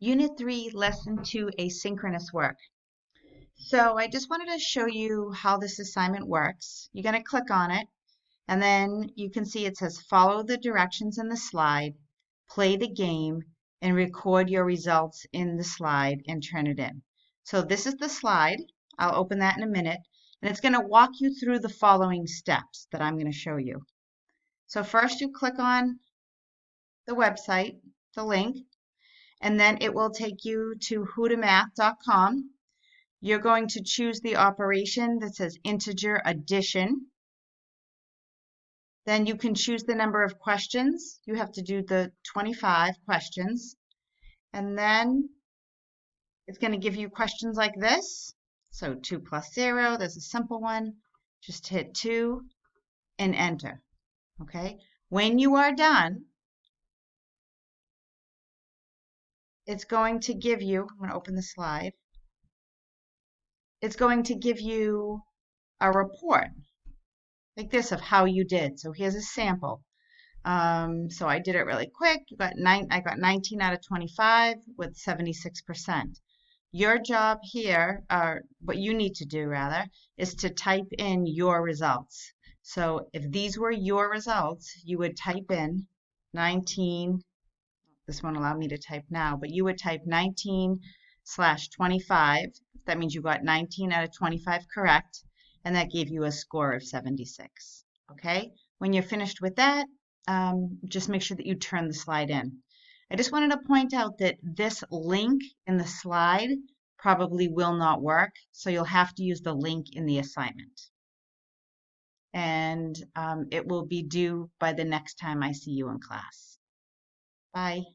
Unit 3, Lesson 2, Asynchronous Work. So I just wanted to show you how this assignment works. You're going to click on it, and then you can see it says follow the directions in the slide, play the game, and record your results in the slide and turn it in. So this is the slide. I'll open that in a minute, and it's going to walk you through the following steps that I'm going to show you. So first you click on the website, the link, and then it will take you to whotomath.com. You're going to choose the operation that says integer addition. Then you can choose the number of questions. You have to do the 25 questions. And then it's going to give you questions like this. So 2 plus 0, there's a simple one. Just hit 2 and enter. Okay? When you are done, it's going to give you, I'm going to open the slide. It's going to give you a report like this of how you did. So here's a sample. So I did it really quick. I got 19 out of 25 with 76%. Your job here, what you need to do rather, is to type in your results. So if these were your results, you would type in 19. This won't allow me to type now, but you would type 19/25. That means you got 19 out of 25 correct, and that gave you a score of 76. Okay? When you're finished with that, just make sure that you turn the slide in. I just wanted to point out that this link in the slide probably will not work, so you'll have to use the link in the assignment. And it will be due by the next time I see you in class. Bye.